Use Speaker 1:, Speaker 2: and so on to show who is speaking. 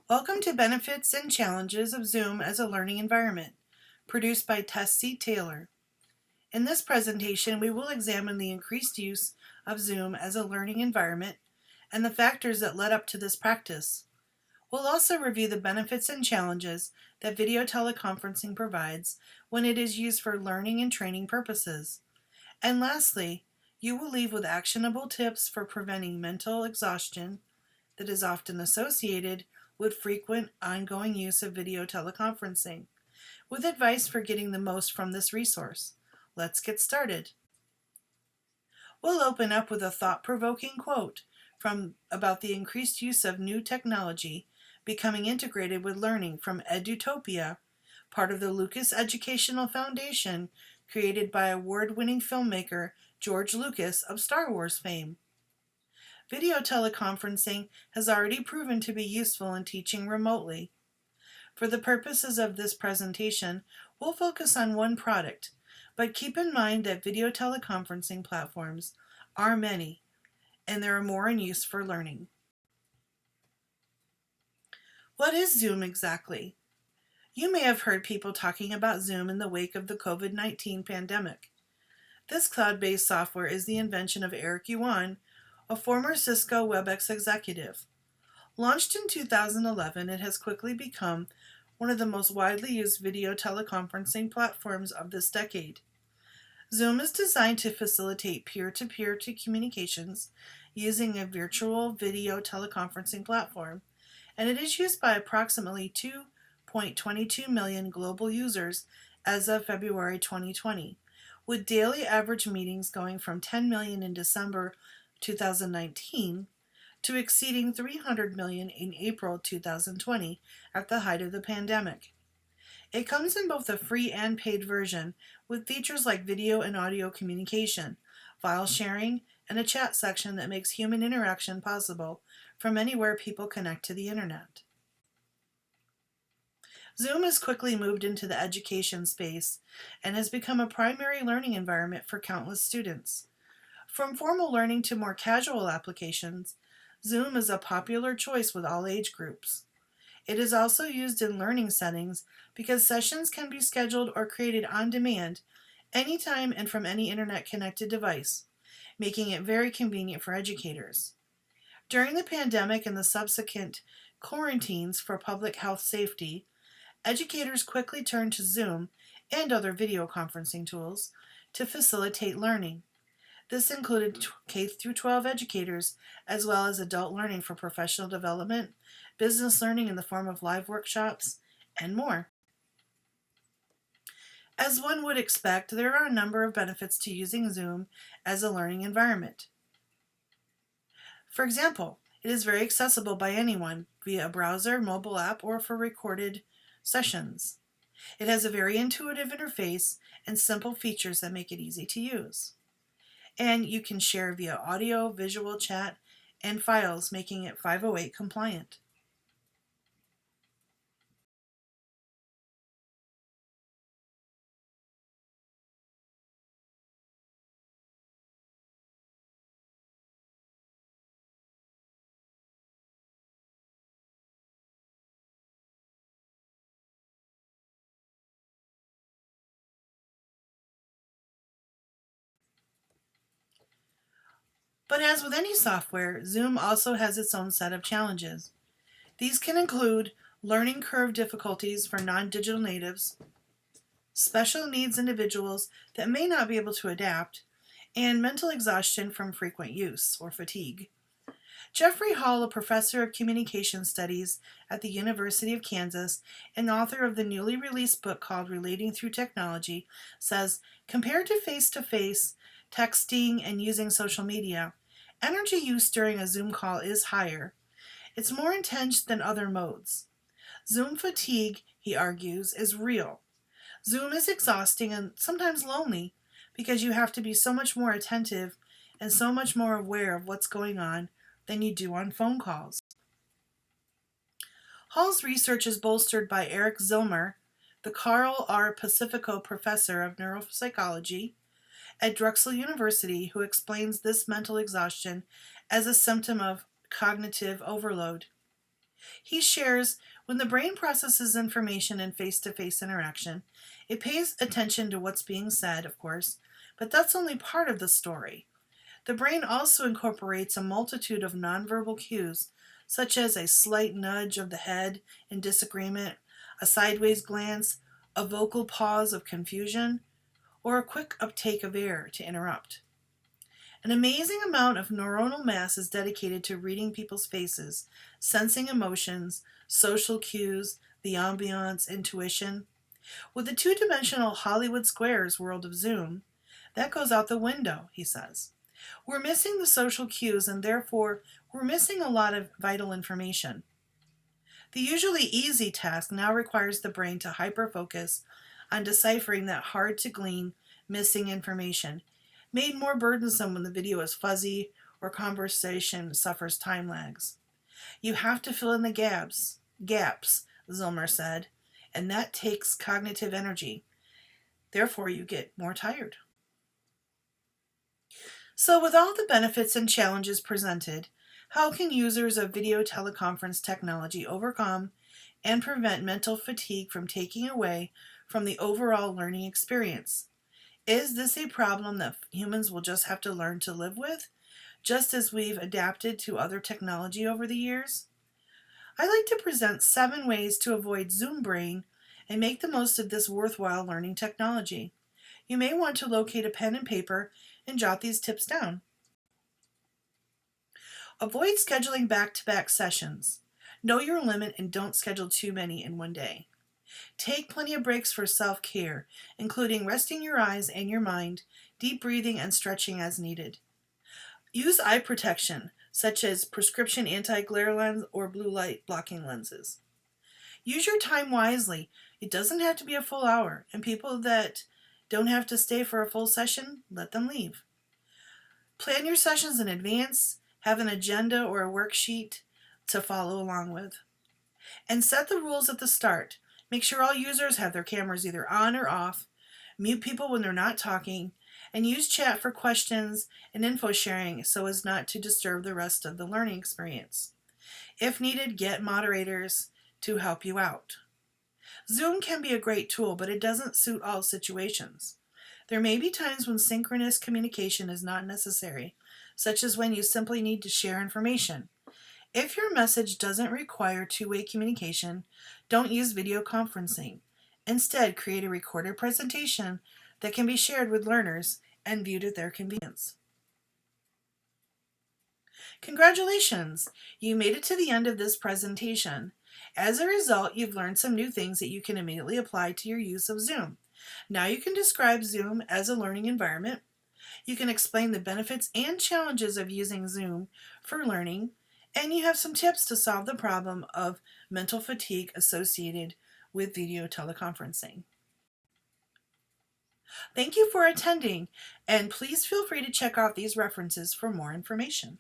Speaker 1: Welcome to Benefits and Challenges of Zoom as a Learning Environment, produced by Tess C. In this presentation, we will examine the increased use of Zoom as a learning environment and the factors that led up to this practice. We'll also review the benefits and challenges that video teleconferencing provides when it is used for learning and training purposes. And lastly, you will leave with actionable tips for preventing mental exhaustion that is often associated with frequent ongoing use of video teleconferencing, with advice for getting the most from this resource. Let's get started. We'll open up with a thought-provoking quote from about the increased use of new technology becoming integrated with learning from Edutopia, part of the Lucas Educational Foundation created by award-winning filmmaker George Lucas of Star Wars fame. Video teleconferencing has already proven to be useful in teaching remotely. For the purposes of this presentation, we'll focus on one product, but keep in mind that video teleconferencing platforms are many, and there are more in use for learning. What is Zoom exactly? You may have heard people talking about Zoom in the wake of the COVID-19 pandemic. This cloud-based software is the invention of Eric Yuan, a former Cisco WebEx executive. Launched in 2011, it has quickly become one of the most widely used video teleconferencing platforms of this decade. Zoom is designed to facilitate peer-to-peer communications using a virtual video teleconferencing platform, and it is used by approximately 2.22 million global users as of February 2020, with daily average meetings going from 10 million in December 2019 to exceeding 300 million in April 2020 at the height of the pandemic. It comes in both a free and paid version with features like video and audio communication, file sharing, and a chat section that makes human interaction possible from anywhere people connect to the internet. Zoom has quickly moved into the education space and has become a primary learning environment for countless students. From formal learning to more casual applications, Zoom is a popular choice with all age groups. It is also used in learning settings because sessions can be scheduled or created on demand anytime and from any internet-connected device, making it very convenient for educators. During the pandemic and the subsequent quarantines for public health safety, educators quickly turned to Zoom and other video conferencing tools to facilitate learning. This included K-12 educators, as well as adult learning for professional development, business learning in the form of live workshops, and more. As one would expect, there are a number of benefits to using Zoom as a learning environment. For example, it is very accessible by anyone via a browser, mobile app, or for recorded sessions. It has a very intuitive interface and simple features that make it easy to use. And you can share via audio, visual chat, and files, making it 508 compliant. But as with any software, Zoom also has its own set of challenges. These can include learning curve difficulties for non-digital natives, special needs individuals that may not be able to adapt, and mental exhaustion from frequent use or fatigue. Jeffrey Hall, a professor of communication studies at the University of Kansas and author of the newly released book called Relating Through Technology, says, compared to face-to-face texting and using social media, energy use during a Zoom call is higher. It's more intense than other modes. Zoom fatigue, he argues, is real. Zoom is exhausting and sometimes lonely because you have to be so much more attentive and so much more aware of what's going on than you do on phone calls. Hall's research is bolstered by Eric Zillmer, the Carl R. Pacifico Professor of Neuropsychology at Drexel University, who explains this mental exhaustion as a symptom of cognitive overload. He shares, when the brain processes information in face-to-face interaction, it pays attention to what's being said, of course, but that's only part of the story. The brain also incorporates a multitude of nonverbal cues, such as a slight nudge of the head in disagreement, a sideways glance, a vocal pause of confusion, or a quick uptake of air to interrupt. An amazing amount of neuronal mass is dedicated to reading people's faces, sensing emotions, social cues, the ambiance, intuition. With the two-dimensional Hollywood Squares world of Zoom, that goes out the window, he says. We're missing the social cues, and therefore we're missing a lot of vital information. The usually easy task now requires the brain to hyper-focus on deciphering that hard-to-glean, missing information, made more burdensome when the video is fuzzy or conversation suffers time lags. You have to fill in the gaps, Zilmer said, and that takes cognitive energy. Therefore, you get more tired. So with all the benefits and challenges presented, how can users of video teleconference technology overcome and prevent mental fatigue from taking away from the overall learning experience? Is this a problem that humans will just have to learn to live with, just as we've adapted to other technology over the years? I'd like to present 7 ways to avoid Zoom brain and make the most of this worthwhile learning technology. You may want to locate a pen and paper and jot these tips down. Avoid scheduling back-to-back sessions. Know your limit and don't schedule too many in one day. Take plenty of breaks for self-care, including resting your eyes and your mind, deep breathing and stretching as needed. Use eye protection, such as prescription anti-glare lens or blue light blocking lenses. Use your time wisely. It doesn't have to be a full hour, and people that don't have to stay for a full session, let them leave. Plan your sessions in advance, have an agenda or a worksheet to follow along with. And set the rules at the start. Make sure all users have their cameras either on or off, mute people when they're not talking, and use chat for questions and info sharing so as not to disturb the rest of the learning experience. If needed, get moderators to help you out. Zoom can be a great tool, but it doesn't suit all situations. There may be times when synchronous communication is not necessary, such as when you simply need to share information. If your message doesn't require two-way communication, don't use video conferencing. Instead, create a recorded presentation that can be shared with learners and viewed at their convenience. Congratulations! You made it to the end of this presentation. As a result, you've learned some new things that you can immediately apply to your use of Zoom. Now you can describe Zoom as a learning environment. You can explain the benefits and challenges of using Zoom for learning, and you have some tips to solve the problem of mental fatigue associated with video teleconferencing. Thank you for attending, and please feel free to check out these references for more information.